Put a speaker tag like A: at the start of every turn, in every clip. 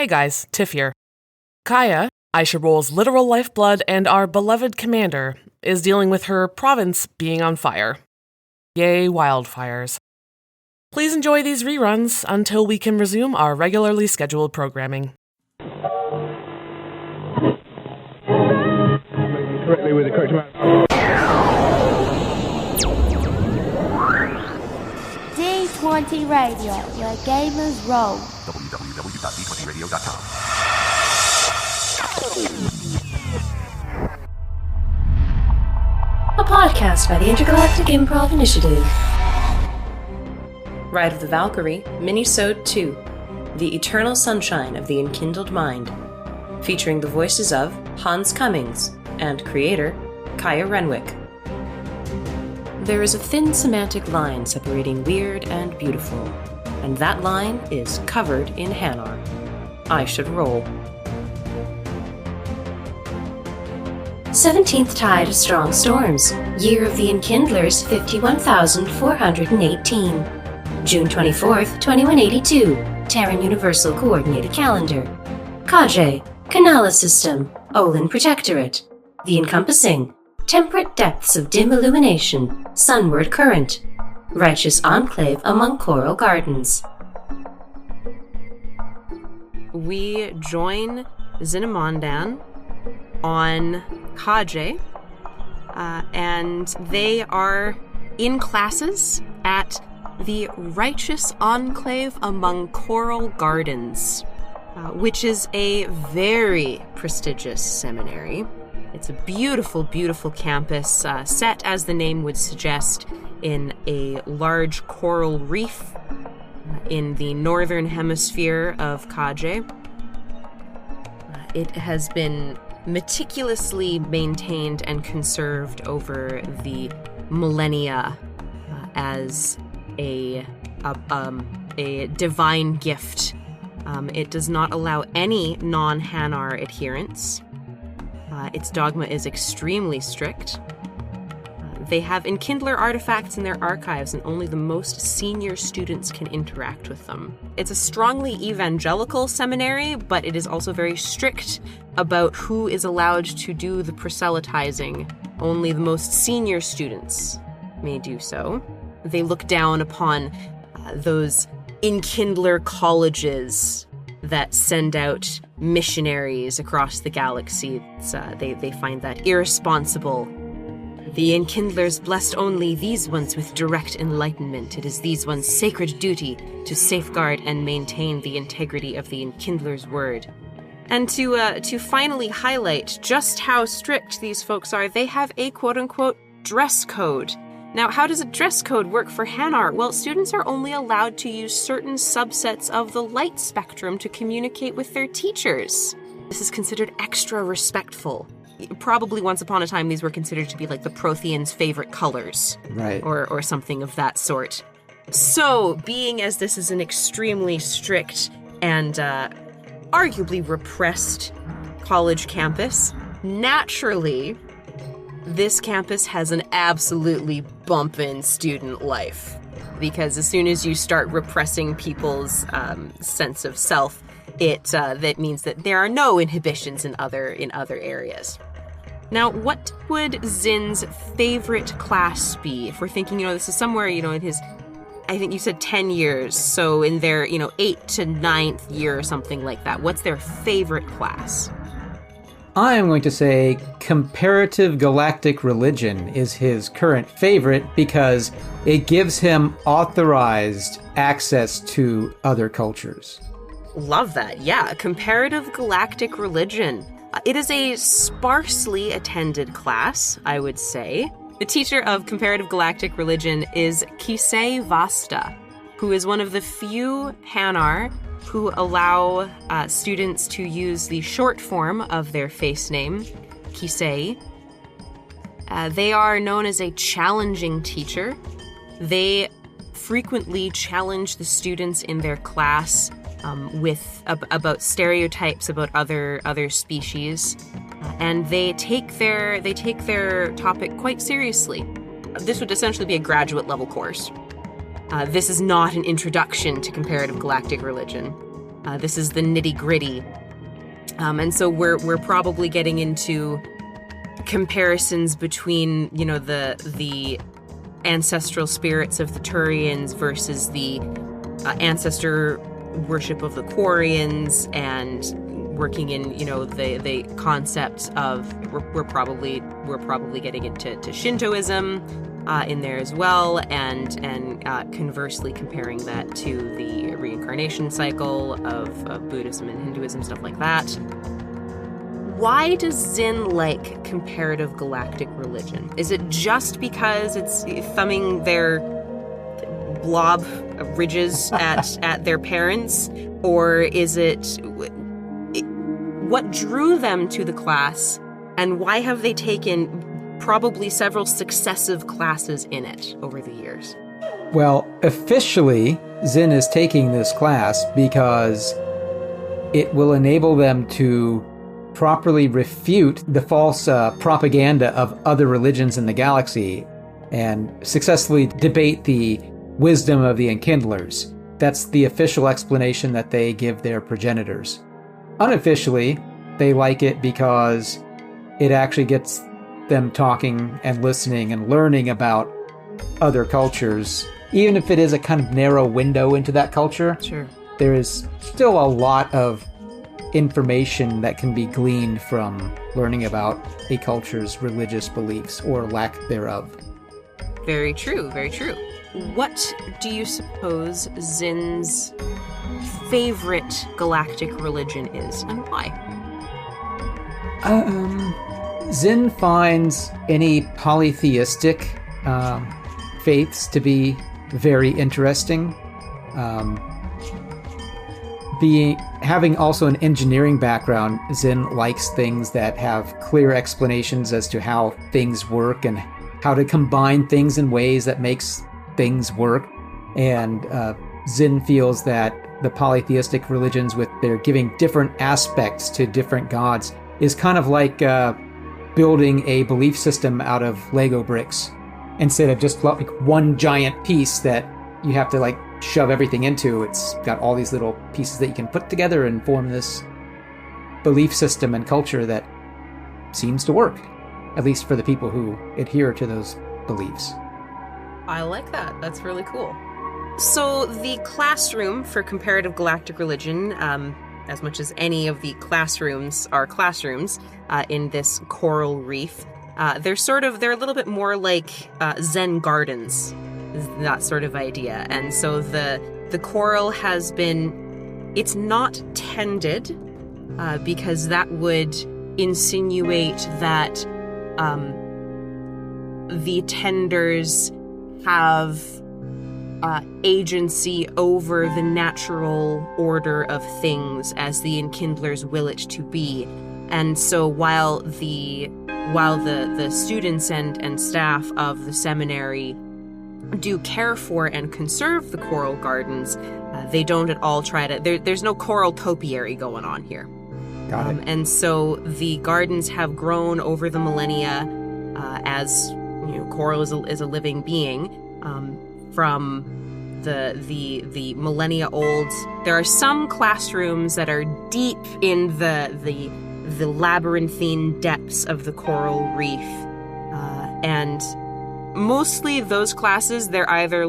A: Hey guys, Tiff here. Kaya, Aisha Roll's literal lifeblood and our beloved commander, is dealing with her province being on fire. Yay, wildfires. Please enjoy these reruns until we can resume our regularly scheduled programming.
B: Correctly with the correct amount.
C: D20 Radio, where gamers roll.
D: www.d20radio.com.
E: A podcast by the Intergalactic Improv Initiative. Ride of the Valkyrie, Minisode 2, The Eternal Sunshine of the Enkindled Mind, featuring the voices of Hans Cummings and creator Kaya Renwick. There is a thin semantic line separating weird and beautiful, and that line is covered in Hanar. I should roll. 17th Tide of Strong Storms, Year of the Enkindlers 51,418. June 24th, 2182, Terran Universal Coordinated Calendar. Kajay, Kanala System, Olin Protectorate. The Encompassing, Temperate Depths of Dim Illumination, Sunward Current. Righteous Enclave among Coral Gardens. We join Zynamondan on Kajay, and they are in classes at the Righteous Enclave among Coral Gardens, which is a very prestigious seminary. It's a beautiful, beautiful campus, set, as the name would suggest, in a large coral reef in the northern hemisphere of Kajay. It has been meticulously maintained and conserved over the millennia as a divine gift. It does not allow any non-Hanar adherents. Its dogma is extremely strict. They have Enkindler artifacts in their archives, and only the most senior students can interact with them. It's a strongly evangelical seminary, but it is also very strict about who is allowed to do the proselytizing. Only the most senior students may do so. They look down upon those Enkindler colleges that send out missionaries across the galaxy. They find that irresponsible. The Enkindlers blessed only these ones with direct enlightenment. It is these ones' sacred duty to safeguard and maintain the integrity of the Enkindler's word. And to finally highlight just how strict these folks are, they have a quote-unquote dress code. Now, how does a dress code work for Hanar? Well, students are only allowed to use certain subsets of the light spectrum to communicate with their teachers. This is considered extra respectful. Probably once upon a time, these were considered to be like the Protheans' favorite colors.
F: Right.
E: Or something of that sort. So, being as this is an extremely strict and arguably repressed college campus, naturally, this campus has an absolutely bumpin' student life. Because as soon as you start repressing people's sense of self, that means that there are no inhibitions in other areas. Now, what would Zin's favorite class be? If we're thinking, this is somewhere, in his, I think you said 10 years, so in their, 8th to 9th year or something like that. What's their favorite class?
F: I am going to say comparative galactic religion is his current favorite because it gives him authorized access to other cultures.
E: Love that. Yeah, comparative galactic religion. It is a sparsely attended class, I would say. The teacher of comparative galactic religion is Kisei Vasta, who is one of the few Hanar who allow students to use the short form of their face name, Kisei. They are known as a challenging teacher. They frequently challenge the students in their class about stereotypes about other species, and they take their topic quite seriously. This would essentially be a graduate level course. This is not an introduction to comparative galactic religion. This is the nitty-gritty. And so we're probably getting into comparisons between, the ancestral spirits of the Turians versus the ancestor worship of the Quarians, and working in, the concept of we're probably getting into Shintoism in there as well, and conversely comparing that to the reincarnation cycle of Buddhism and Hinduism, stuff like that. Why does Zin like comparative galactic religion? Is it just because it's thumbing their blob ridges at their parents, or is it what drew them to the class, and why have they taken probably several successive classes in it over the years?
F: Well, officially, Zin is taking this class because it will enable them to properly refute the false propaganda of other religions in the galaxy and successfully debate the wisdom of the Enkindlers. That's the official explanation that they give their progenitors. Unofficially, they like it because it actually gets them talking and listening and learning about other cultures. Even if it is a kind of narrow window into that culture,
E: sure,
F: there is still a lot of information that can be gleaned from learning about a culture's religious beliefs or lack thereof.
E: Very true, very true. What do you suppose Zin's favorite galactic religion is, and why?
F: Zin finds any polytheistic faiths to be very interesting. Having also an engineering background, Zin likes things that have clear explanations as to how things work and how to combine things in ways that makes things work. And Zin feels that the polytheistic religions, with their giving different aspects to different gods, is kind of like building a belief system out of Lego bricks instead of just like one giant piece that you have to shove everything into. It's got all these little pieces that you can put together and form this belief system and culture that seems to work, at least for the people who adhere to those beliefs.
E: I like that. That's really cool. So the classroom for comparative galactic religion, as much as any of the classrooms are classrooms in this coral reef, they're a little bit more like Zen gardens, that sort of idea. And so the coral has been, it's not tended because that would insinuate that the tenders have agency over the natural order of things as the Enkindlers will it to be. And so while the students and staff of the seminary do care for and conserve the coral gardens, they don't at all try to... There's no coral topiary going on here.
F: Got it.
E: And so the gardens have grown over the millennia as coral is a living being. From the millennia old, there are some classrooms that are deep in the labyrinthine depths of the coral reef, and mostly those classes, they're either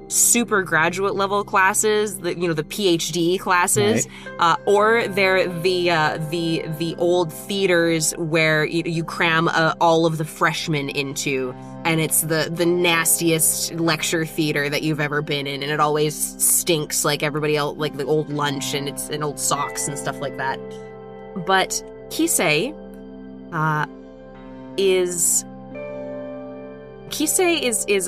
E: super graduate level classes, the PhD classes, right, or they're the old theaters where you cram all of the freshmen into, and it's the nastiest lecture theater that you've ever been in, and it always stinks like everybody else, like the old lunch and it's in old socks and stuff like that. But Kisei is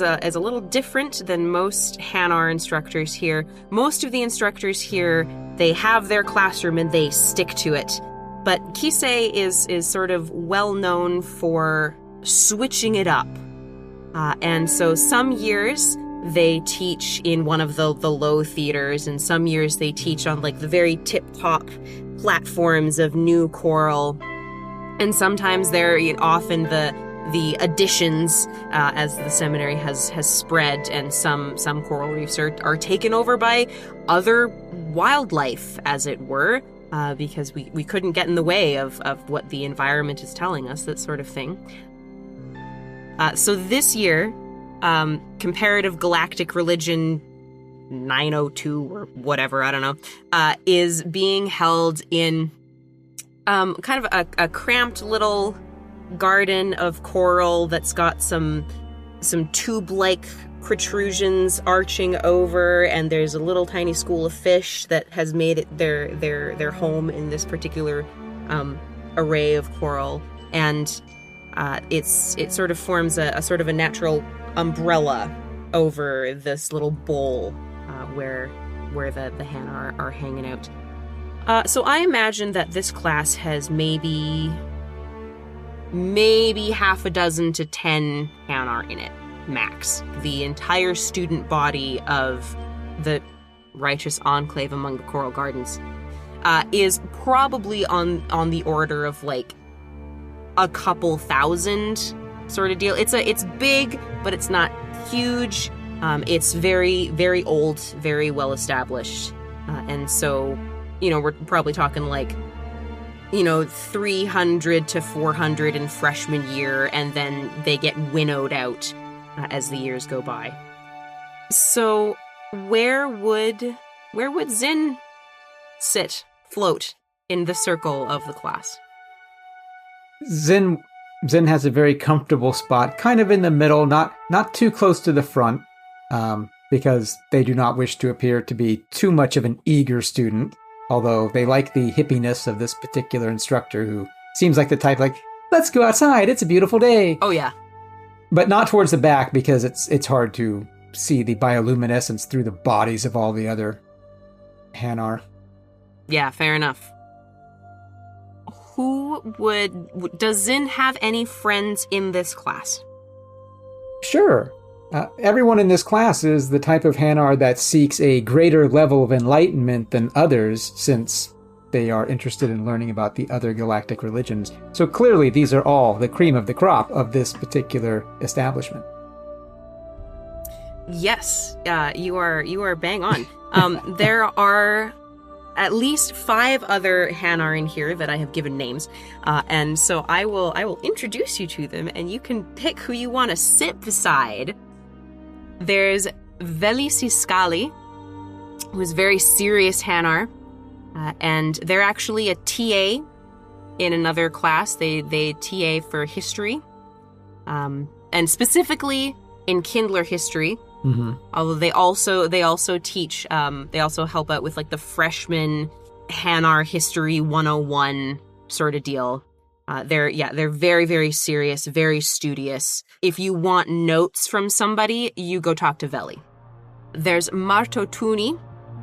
E: a little different than most Hanar instructors here. Most of the instructors here, they have their classroom and they stick to it. But Kisei is sort of well known for switching it up. And so some years they teach in one of the low theaters, and some years they teach on the very tip-top platforms of new coral. And sometimes they're often the additions as the seminary has spread, and some coral reefs are taken over by other wildlife, as it were, because we couldn't get in the way of what the environment is telling us, that sort of thing. So this year, Comparative Galactic Religion 902 or whatever, I don't know, is being held in kind of a cramped little garden of coral that's got some tube-like protrusions arching over, and there's a little tiny school of fish that has made it their home in this particular array of coral, and it sort of forms a sort of a natural umbrella over this little bowl where the Hanar are hanging out. So I imagine that this class has maybe half a dozen to 10 Hanar in it, max. The entire student body of the Righteous Enclave among the Coral Gardens is probably on the order of like a couple thousand sort of deal. It's big, but it's not huge. It's very, very old, very well established, and so we're probably talking like 300 to 400 in freshman year, and then they get winnowed out as the years go by. So where would Zyn float in the circle of the class?
F: Zyn has a very comfortable spot, kind of in the middle, not too close to the front, because they do not wish to appear to be too much of an eager student, although they like the hippiness of this particular instructor, who seems like the type like, let's go outside, it's a beautiful day.
E: Oh, yeah.
F: But not towards the back, because it's hard to see the bioluminescence through the bodies of all the other Hanar.
E: Yeah, fair enough. Does Zyn have any friends in this class?
F: Sure. Everyone in this class is the type of Hanar that seeks a greater level of enlightenment than others, since they are interested in learning about the other galactic religions. So clearly these are all the cream of the crop of this particular establishment.
E: Yes, you are bang on. There are at least 5 other Hanar in here that I have given names, and so I will introduce you to them, and you can pick who you want to sit beside. There's Veli Siskali, who is very serious Hanar, and they're actually a TA in another class. They TA for history, and specifically Enkindler history. Mm-hmm. Although they also teach, they also help out with like the freshman Hanar history 101 sort of deal. They're very, very serious, very studious. If you want notes from somebody, you go talk to Veli. There's Marto Tuni,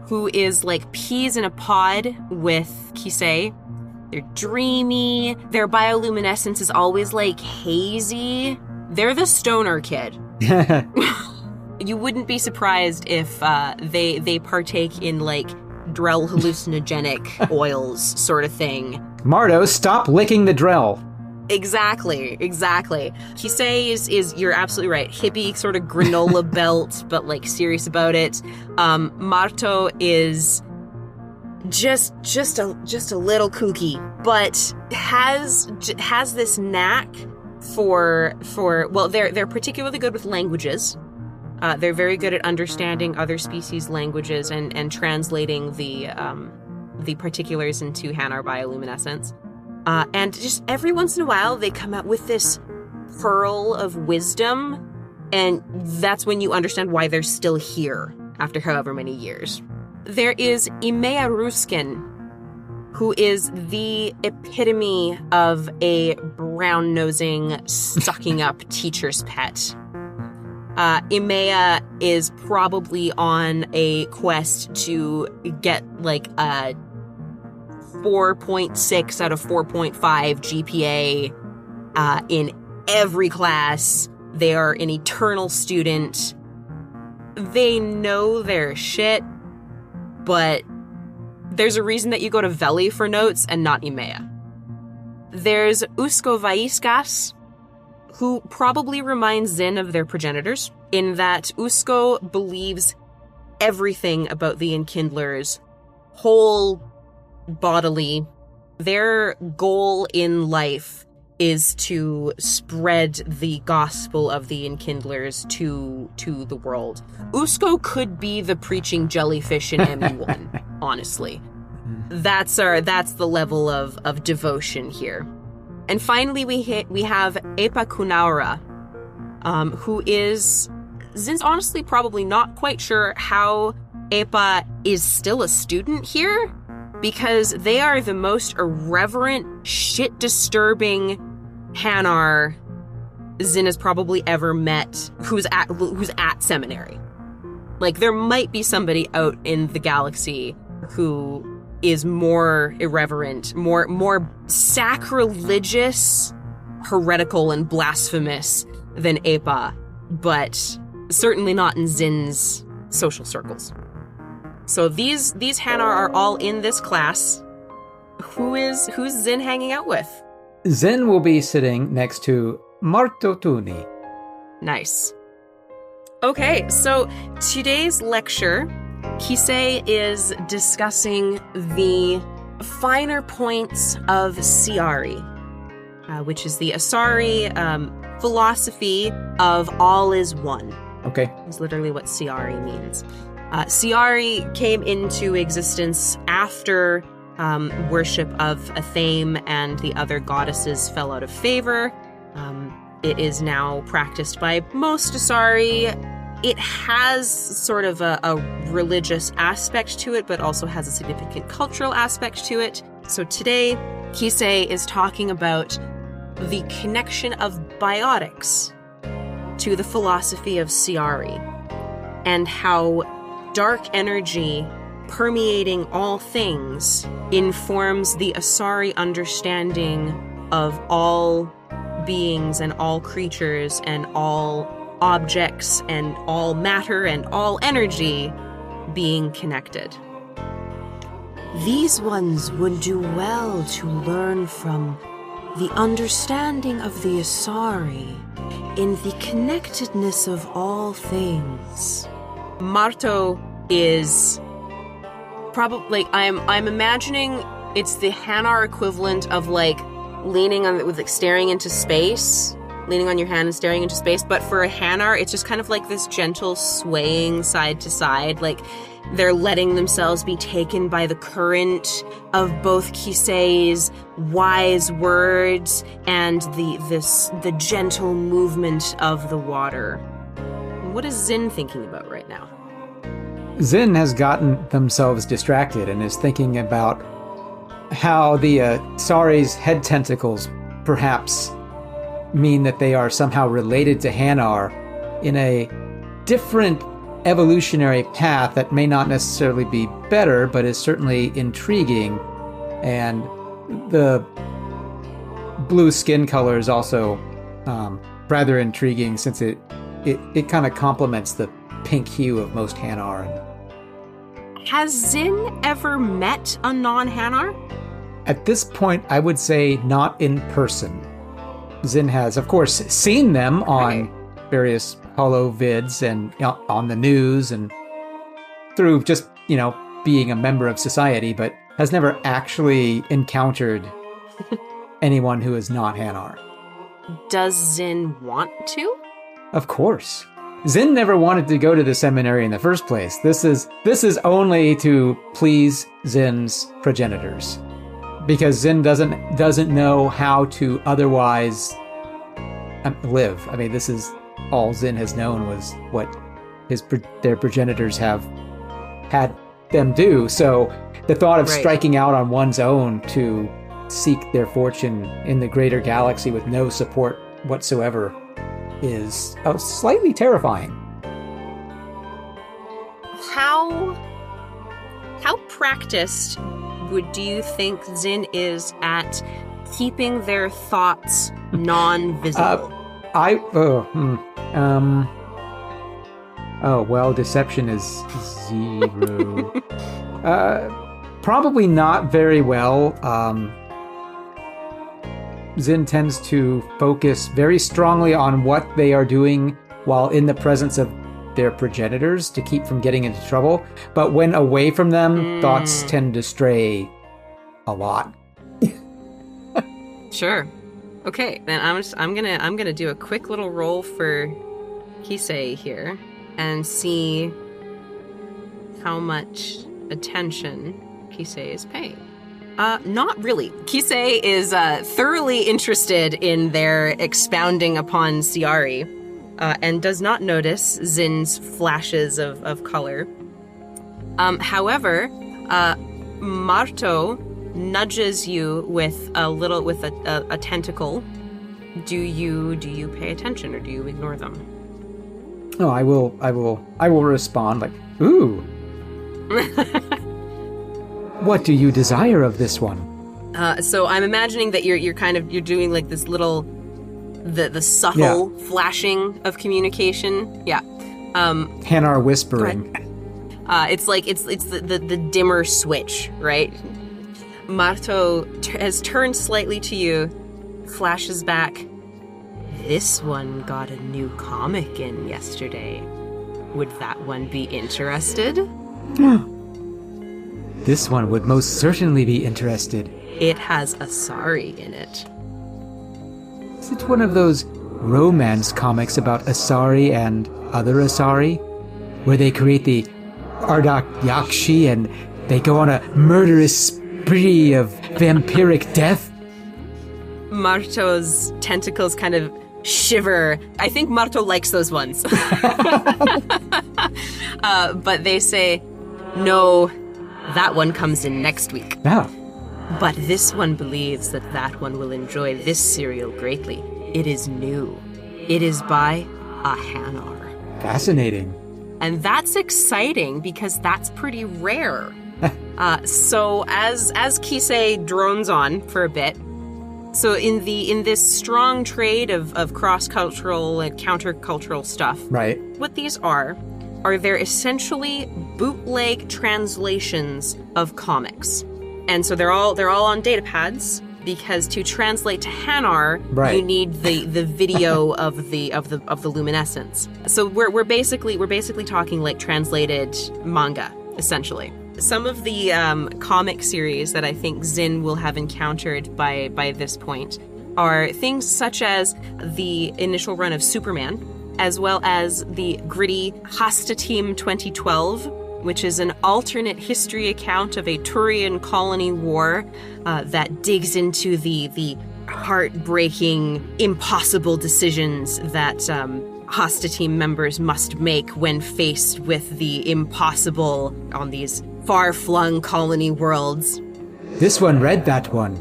E: who is like peas in a pod with Kisei. They're dreamy. Their bioluminescence is always like hazy. They're the stoner kid. You wouldn't be surprised if they partake in like Drell hallucinogenic oils sort of thing.
F: Marto, stop licking the Drell.
E: Exactly. Kisei is you're absolutely right. Hippie sort of granola belt, but like serious about it. Marto is just a little kooky, but has this knack for well, they're particularly good with languages. They're very good at understanding other species' languages and translating the particulars into Hanar bioluminescence. And just every once in a while, they come out with this pearl of wisdom, and that's when you understand why they're still here after however many years. There is Imea Ruskin, who is the epitome of a brown-nosing, sucking-up teacher's pet. Imea is probably on a quest to get like a 4.6 out of 4.5 GPA in every class. They are an eternal student. They know their shit, but there's a reason that you go to Veli for notes and not Imea. There's Usko Vaiskas, who probably reminds Zin of their progenitors, in that Usko believes everything about the Enkindlers, whole bodily. Their goal in life is to spread the gospel of the Enkindlers to the world. Usko could be the preaching jellyfish in ME1, honestly. That's the level of devotion here. And finally we have Epa Kunaura, who is, Zin's honestly probably not quite sure how Epa is still a student here, because they are the most irreverent, shit-disturbing Hanar Zin has probably ever met who's at seminary. Like, there might be somebody out in the galaxy who is more irreverent, more sacrilegious, heretical, and blasphemous than Epa, but certainly not in Zin's social circles. So these Hanar are all in this class. Who's Zin hanging out with?
F: Zin will be sitting next to Marto Tuni.
E: Nice. Okay, so today's lecture, Kisei is discussing the finer points of Siari, which is the Asari philosophy of all is one.
F: Okay.
E: Is literally what Siari means. Siari came into existence after worship of Athame and the other goddesses fell out of favor. It is now practiced by most Asari. It has sort of a religious aspect to it, but also has a significant cultural aspect to it. So today, Kisei is talking about the connection of biotics to the philosophy of Siari, and how dark energy permeating all things informs the Asari understanding of all beings and all creatures and all objects and all matter and all energy being connected.
B: These ones would do well to learn from the understanding of the Asari in the connectedness of all things.
E: Marto is probably, I'm imagining it's the Hanar equivalent of like leaning on, with like staring into space, leaning on your hand and staring into space, but for a Hanar, it's just kind of like this gentle swaying side to side, like they're letting themselves be taken by the current of both Kisei's wise words and the gentle movement of the water. What is Zin thinking about right now?
F: Zin has gotten themselves distracted and is thinking about how the Asari's head tentacles perhaps mean that they are somehow related to Hanar in a different evolutionary path that may not necessarily be better, but is certainly intriguing. And the blue skin color is also rather intriguing, since it kind of complements the pink hue of most Hanar.
E: Has Zin ever met a non-Hanar?
F: At this point, I would say not in person. Zin has, of course, seen them on various holo vids and on the news and through just, being a member of society, but has never actually encountered anyone who is not Hanar.
E: Does Zin want to?
F: Of course. Zin never wanted to go to the seminary in the first place. This is only to please Zin's progenitors, because Zin doesn't know how to otherwise live. I mean, this is all Zin has known was what their progenitors have had them do. So the thought of striking out on one's own to seek their fortune in the greater galaxy with no support whatsoever is slightly terrifying.
E: How practiced do you think Zin is at keeping their thoughts non-visible?
F: Deception is 0. Probably not very well. Zin tends to focus very strongly on what they are doing while in the presence of their progenitors to keep from getting into trouble. But when away from them, thoughts tend to stray a lot.
E: Sure. Okay, then I'm gonna do a quick little roll for Kisei here and see how much attention Kisei is paying. Not really. Kisei is thoroughly interested in their expounding upon Ciari, and does not notice Zin's flashes of color. However, Marto nudges you with a tentacle. Do you pay attention or do you ignore them?
F: Oh, I will respond like, ooh. What do you desire of this one?
E: So I'm imagining that you're doing like this little the subtle flashing of communication. Yeah.
F: Hanar whispering.
E: It's the dimmer switch, right? Marto has turned slightly to you, flashes back. This one got a new comic in yesterday. Would that one be interested?
F: This one would most certainly be interested.
E: It has Asari in it.
F: Is it one of those romance comics about Asari and other Asari? Where they create the Ardak Yakshi and they go on a murderous spree of vampiric death?
E: Marto's tentacles kind of shiver. I think Marto likes those ones. But they say, no, that one comes in next week.
F: Ah.
E: But this one believes that one will enjoy this serial greatly. It is new. It is by a Hanar.
F: Fascinating.
E: And that's exciting because that's pretty rare. So as Kisei drones on for a bit, so in this strong trade of cross-cultural and counter-cultural stuff,
F: right?
E: What these are they're essentially bootleg translations of comics, and so they're all on data pads because to translate to Hanar,
F: right,
E: you need the video of the luminescence. So we're basically talking like translated manga essentially. Some of the comic series that I think Zin will have encountered by this point are things such as the initial run of Superman, as well as the gritty Hasta Team 2012, which is an alternate history account of a Turian colony war that digs into the heartbreaking, impossible decisions that Hasta Team members must make when faced with the impossible on these far-flung colony worlds.
F: This one read that one.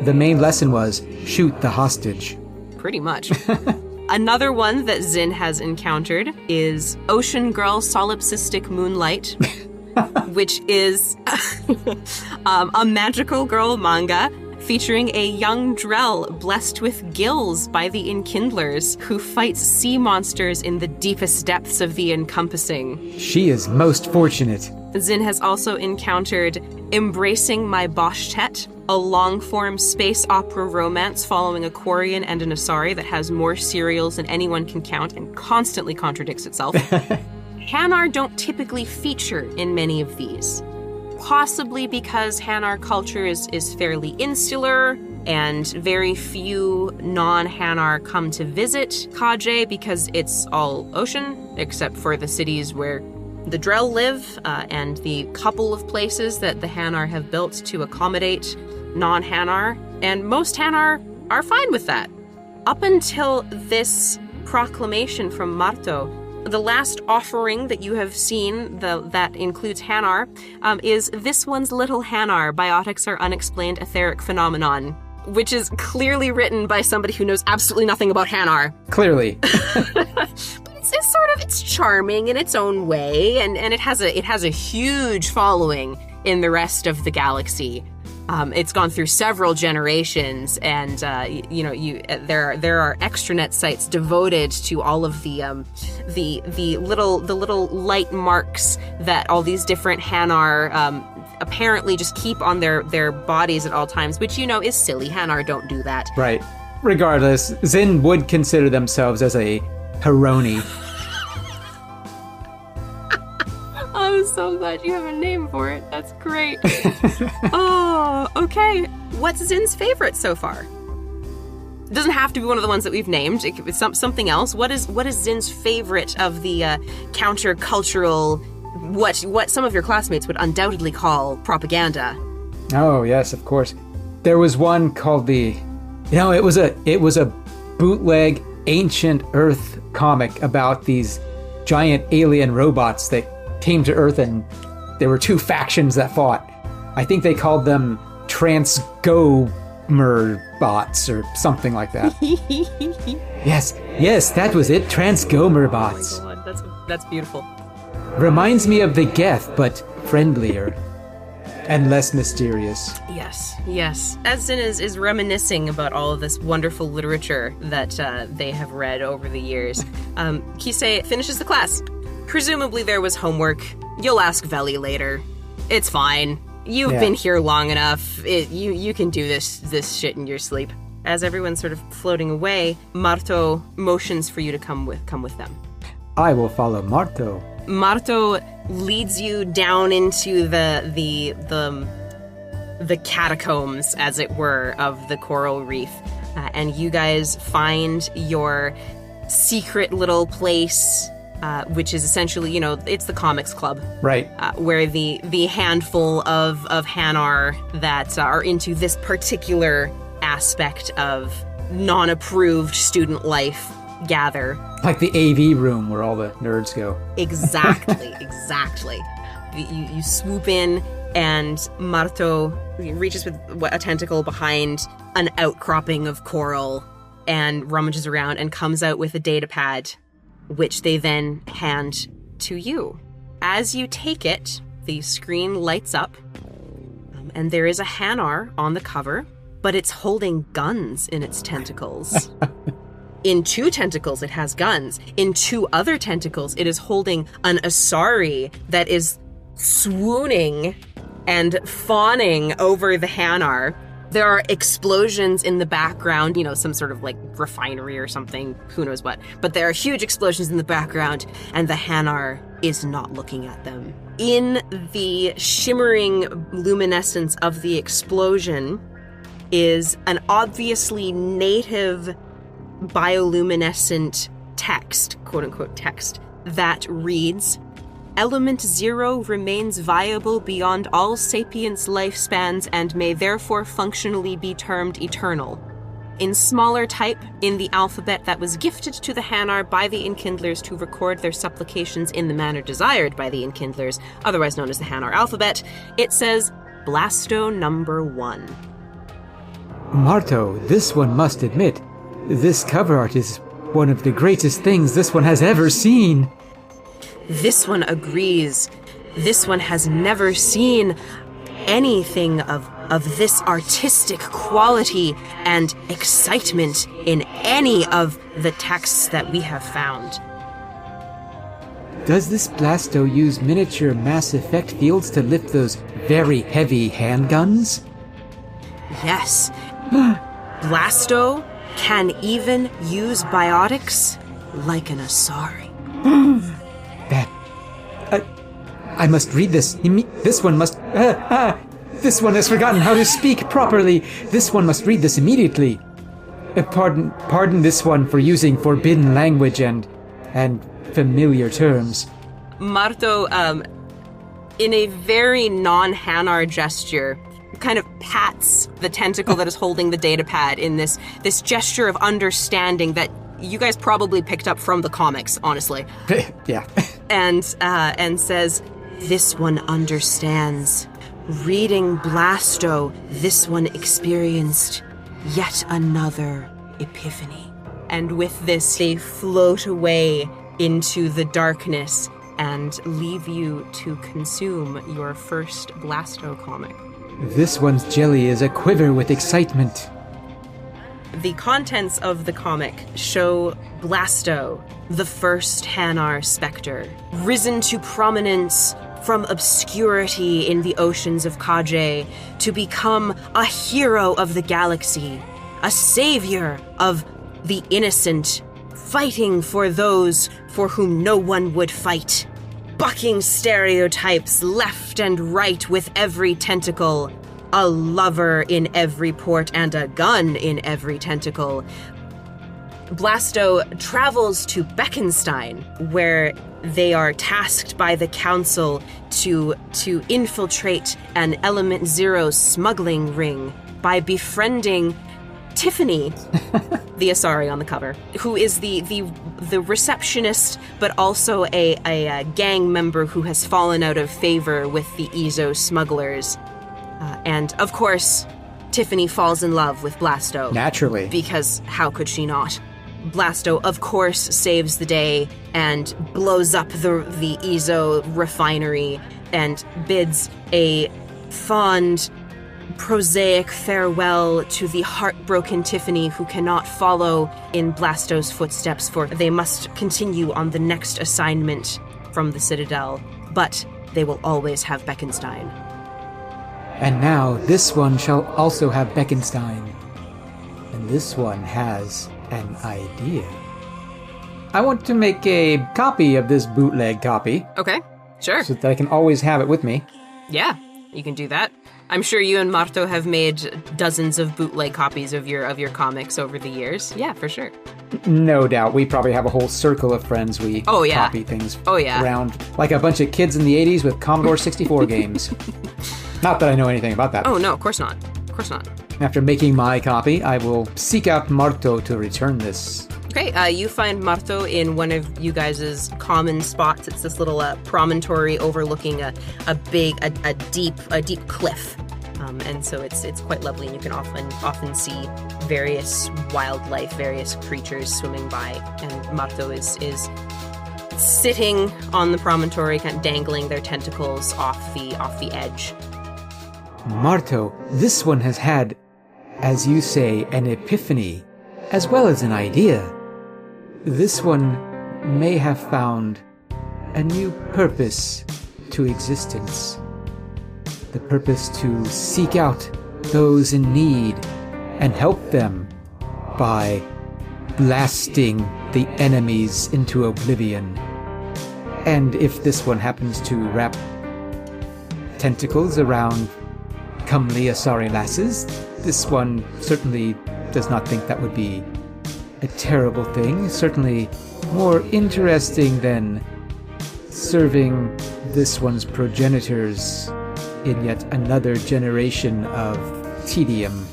F: The main lesson was, shoot the hostage.
E: Pretty much. Another one that Zin has encountered is Ocean Girl Solipsistic Moonlight, which is a magical girl manga featuring a young Drell blessed with gills by the Enkindlers who fights sea monsters in the deepest depths of the encompassing.
F: She is most fortunate.
E: Zin has also encountered Embracing My Boshtet, a long-form space opera romance following a Quarian and an Asari that has more serials than anyone can count and constantly contradicts itself. Hanar don't typically feature in many of these, possibly because Hanar culture is fairly insular and very few non-Hanar come to visit Kaje because it's all ocean, except for the cities where the Drell live and the couple of places that the Hanar have built to accommodate non-Hanar, and most Hanar are fine with that. Up until this proclamation from Marto, the last offering that you have seen that includes Hanar is This One's Little Hanar, Biotics Are Unexplained Etheric Phenomenon, which is clearly written by somebody who knows absolutely nothing about Hanar.
F: Clearly.
E: It's charming in its own way, and it has a huge following in the rest of the galaxy. It's gone through several generations, and there are extranet sites devoted to all of the little light marks that all these different Hanar apparently just keep on their bodies at all times, which is silly. Hanar don't do that.
F: Right. regardless, Zin would consider themselves as a Heroni.
E: I'm so glad you have a name for it. That's great. Oh, okay. What's Zin's favorite so far? It doesn't have to be one of the ones that we've named. It could be something else. What is Zin's favorite of the countercultural, what some of your classmates would undoubtedly call propaganda?
F: Oh, yes, of course. There was one called it was a bootleg ancient Earth comic about these giant alien robots that came to Earth, and there were two factions that fought. I think they called them Transgomer bots or something like that. Yes, that was it. Transgomer bots.
E: Oh my God, that's beautiful.
F: Reminds me of the Geth, but friendlier and less mysterious.
E: Yes. As Zin is reminiscing about all of this wonderful literature that they have read over the years, Kisei finishes the class. Presumably there was homework. You'll ask Veli later. It's fine. You've been here long enough. You can do this shit in your sleep. As everyone's sort of floating away, Marto motions for you to come with them.
F: I will follow Marto.
E: Marto leads you down into the catacombs, as it were, of the coral reef, and you guys find your secret little place. Which is essentially, it's the comics club.
F: Right.
E: Where the handful of Hanar that are into this particular aspect of non-approved student life gather.
F: Like the AV room where all the nerds go.
E: Exactly. You swoop in, and Marto reaches with a tentacle behind an outcropping of coral and rummages around and comes out with a data pad, which they then hand to you. As you take it, the screen lights up, and there is a Hanar on the cover, but it's holding guns in its tentacles. In two tentacles, it has guns. In two other tentacles, it is holding an Asari that is swooning and fawning over the Hanar. There are explosions in the background, some sort of refinery or something, who knows what. But there are huge explosions in the background, and the Hanar is not looking at them. In the shimmering luminescence of the explosion is an obviously native bioluminescent text, quote-unquote text, that reads, "Element Zero remains viable beyond all sapience lifespans and may therefore functionally be termed eternal. In smaller type, in the alphabet that was gifted to the Hanar by the Enkindlers to record their supplications in the manner desired by the Enkindlers, otherwise known as the Hanar alphabet, it says Blasto number 1.
F: Marto, this one must admit, this cover art is one of the greatest things this one has ever seen.
E: This one agrees. This one has never seen anything of this artistic quality and excitement in any of the texts that we have found.
F: Does this Blasto use miniature Mass Effect fields to lift those very heavy handguns?
E: Yes. Blasto can even use biotics like an Asari.
F: I must read this. This one must... this one has forgotten how to speak properly. This one must read this immediately. Pardon this one for using forbidden language and familiar terms.
E: Marto, in a very non-Hanar gesture, kind of pats the tentacle that is holding the data pad in this gesture of understanding that you guys probably picked up from the comics, honestly.
F: Yeah.
E: And says, "This one understands. Reading Blasto, this one experienced yet another epiphany." And with this, they float away into the darkness and leave you to consume your first Blasto comic.
F: This one's jelly is a quiver with excitement.
E: The contents of the comic show Blasto, the first Hanar Spectre, risen to prominence from obscurity in the oceans of Kajay to become a hero of the galaxy, a savior of the innocent, fighting for those for whom no one would fight, bucking stereotypes left and right with every tentacle, a lover in every port and a gun in every tentacle. Blasto travels to Beckenstein, where they are tasked by the council to infiltrate an Element Zero smuggling ring by befriending Tiffany, the Asari on the cover, who is the receptionist, but also a gang member who has fallen out of favor with the Ezo smugglers. And, of course, Tiffany falls in love with Blasto.
F: Naturally.
E: Because how could she not? Blasto, of course, saves the day and blows up the Ezo refinery and bids a fond, prosaic farewell to the heartbroken Tiffany, who cannot follow in Blasto's footsteps, for they must continue on the next assignment from the Citadel. But they will always have Beckenstein.
F: And now this one shall also have Beckenstein. And this one has an idea. I want to make a copy of this bootleg copy.
E: Okay, sure.
F: So that I can always have it with me.
E: Yeah, you can do that. I'm sure you and Marto have made dozens of bootleg copies of your comics over the years. Yeah, for sure.
F: No doubt. We probably have a whole circle of friends we copy things around. Like a bunch of kids in the 80s with Commodore 64 games. Not that I know anything about that.
E: Oh, no, of course not. Of course not.
F: After making my copy, I will seek out Marto to return this.
E: Okay, you find Marto in one of you guys' common spots. It's this little promontory overlooking a deep cliff. And so it's quite lovely, and you can often see various wildlife, various creatures swimming by. And Marto is sitting on the promontory, kind of dangling their tentacles off the edge.
F: Marto, this one has had, as you say, an epiphany, as well as an idea. This one may have found a new purpose to existence. The purpose to seek out those in need and help them by blasting the enemies into oblivion. And if this one happens to wrap tentacles around comely Asari lasses, this one certainly does not think that would be a terrible thing. Certainly more interesting than serving this one's progenitors in yet another generation of tedium.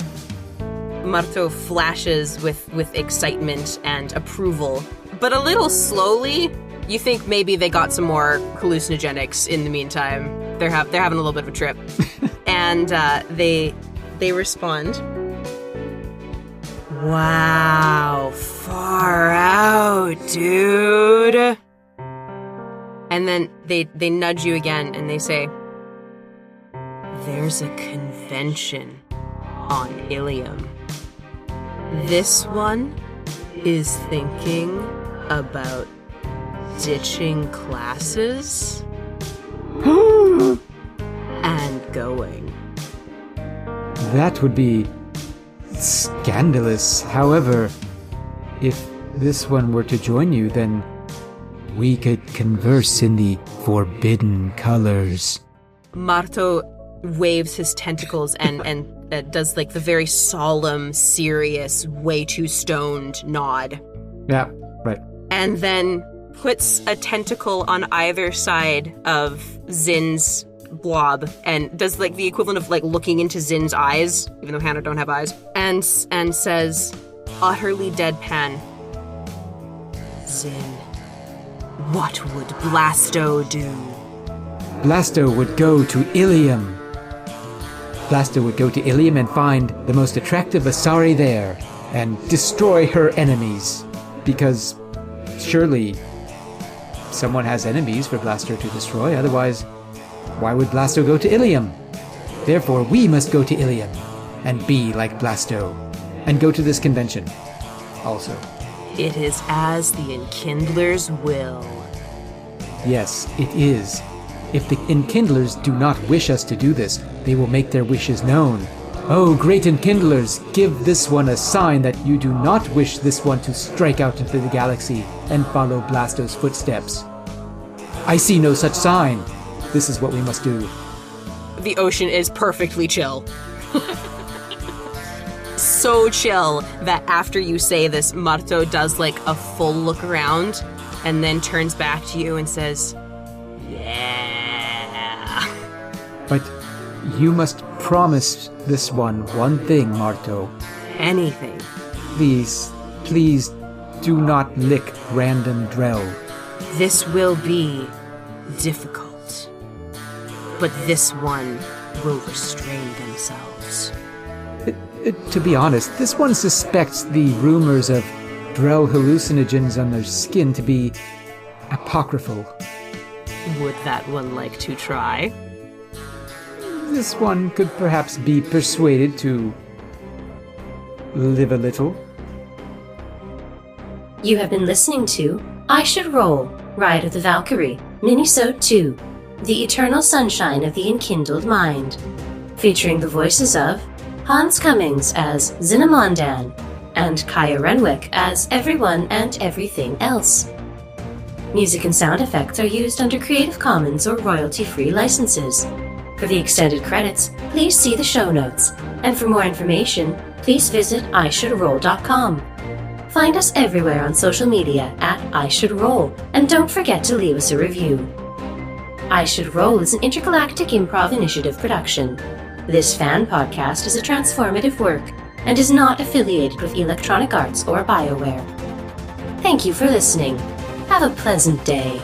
E: Marto flashes with excitement and approval, but a little slowly. You think maybe they got some more hallucinogenics in the meantime. They're having a little bit of a trip. And they respond, "Wow, far out, dude." And then they nudge you again and they say, "There's a convention on Ilium. This one is thinking about ditching classes and going."
F: That would be scandalous. However, if this one were to join you, then we could converse in the forbidden colors.
E: Marto waves his tentacles and does like the very solemn, serious, way too stoned nod.
F: Yeah, right.
E: And then puts a tentacle on either side of Zin's blob and does like the equivalent of like looking into Zin's eyes, even though Hannah don't have eyes, and says, utterly deadpan, "Zin, what would Blasto do?"
F: Blasto would go to Ilium. Blasto would go to Ilium and find the most attractive Asari there and destroy her enemies. Because surely someone has enemies for Blasto to destroy, otherwise why would Blasto go to Ilium? Therefore, we must go to Ilium and be like Blasto and go to this convention also.
E: It is as the Enkindlers will.
F: Yes, it is. If the Enkindlers do not wish us to do this, they will make their wishes known. Oh, great Enkindlers, give this one a sign that you do not wish this one to strike out into the galaxy and follow Blasto's footsteps. I see no such sign. This is what we must do.
E: The ocean is perfectly chill. So chill that after you say this, Marto does like a full look around and then turns back to you and says, yeah.
F: But you must promise this one thing, Marto.
E: Anything.
F: Please do not lick random Drell.
E: This will be difficult, but this one will restrain themselves.
F: To be honest, this one suspects the rumors of Drell hallucinogens on their skin to be apocryphal.
E: Would that one like to try?
F: This one could perhaps be persuaded to live a little.
D: You have been listening to I Should Roll, Ride of the Valkyrie, Minisode 2, The Eternal Sunshine of the Enkindled Mind, featuring the voices of Hans Cummings as Zynamondan and Kaya Renwick as everyone and everything else. Music and sound effects are used under Creative Commons or royalty-free licenses. For the extended credits, please see the show notes, and for more information, please visit ishouldroll.com. Find us everywhere on social media at I Should Roll, and don't forget to leave us a review. I Should Roll is an Intergalactic Improv Initiative production. This fan podcast is a transformative work and is not affiliated with Electronic Arts or BioWare. Thank you for listening. Have a pleasant day.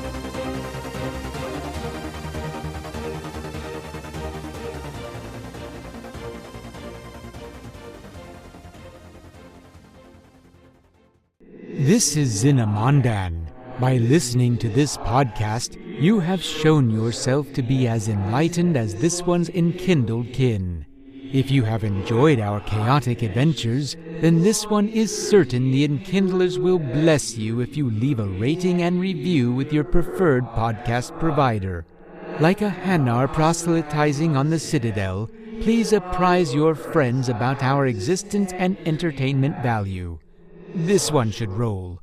G: This is Zynamondan. By listening to this podcast, you have shown yourself to be as enlightened as this one's enkindled kin. If you have enjoyed our chaotic adventures, then this one is certain the Enkindlers will bless you if you leave a rating and review with your preferred podcast provider. Like a Hanar proselytizing on the Citadel, please apprise your friends about our existence and entertainment value. This one should roll.